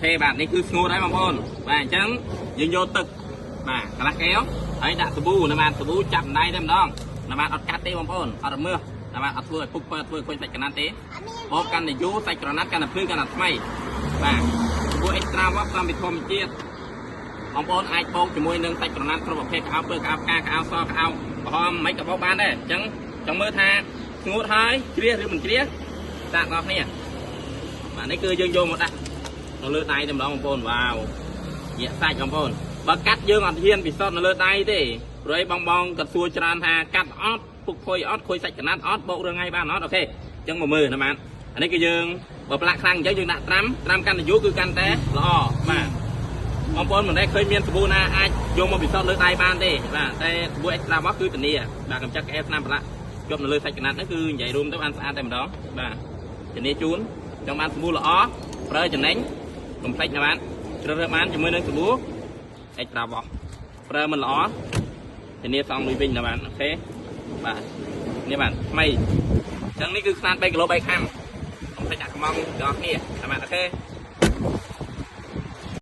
ok bạnនេះគឺស្ងួតហើយបងប្អូនបាទអញ្ចឹងយើងយកទឹកបាទកន្លះកែវហើយដាក់សាប៊ូណាបាទសាប៊ូចាប់ដៃតែម្ដងណាបាទអត់កាត់ទេបងប្អូនអត់រមើសណាបាទអត់ធ្វើឲ្យពុកពើធ្វើខូចសាច់ក្រណាត់ទេបោកកាន់តែយូរសាច់ក្រណាត់កាន់តែភ្លឺកាន់តែថ្មីបាទសាប៊ូ extra wash តាមពីធម្មជាតិបងប្អូនអាចបោកជាមួយនឹងសាច់ក្រណាត់គ្រប់ប្រភេទកៅអៅពើកៅអៅផ្កាកៅអៅសកៅអៅក្រហមមិនក៏បោកបានដែរអញ្ចឹងចង់មើលថាស្ងួតហើយជ្រះឬមិនជ្រះតាក់ដល់គ្នាបាទនេះគឺយើងយកមកដាក់នៅលើដៃតែម្ដងបងប្អូនវ៉ាវញាក់សាច់បងប្អូនបើកាត់យើងអត់ហ៊ានពិសោធន៍នៅលើដៃទេព្រោះឯងបងក៏សួរច្រើនថាកាត់អត់ពុកភុយអត់ខូចសាច់កណាត់អត់បោករឿងថ្ងៃបានអត់អូខេអញ្ចឹងមកមើលណាបាទអានេះគឺយើងបើផ្លាក់ខ្លាំងអញ្ចឹងយើងដាក់ត្រាំកាន់តែយូរគឺកាន់តែល្អបាទបងប្អូនមិនដែលឃើញមានសាប៊ូណាអាចយកមកពិសោធន៍លើដៃបានទេបាទតែសាប៊ូ extra wash គឺធានាបាទកម្ចាត់ក្អែលថ្នាំប្រឡាក់ជាប់នៅលើសាច់កណាត់នេះគឺនិយាយរួមទៅបានស្អាតតែម្ដងបាទធានាជូនចង់បានសាប៊ូល្អប្រើចំណេញកុំភ្លេចណាបាទជ្រើសរើសបានជាមួយនឹងសាប៊ូ extra wash ប្រើមិនល្អធានាសងលុយវិញណាបាទអូខេបាទនេះបាទថ្មីអញ្ចឹងនេះគឺខ្នាត3គីឡូ3ខាំកុំភ្លេចដាក់កំងដល់គ្នាណាបាទអូខេ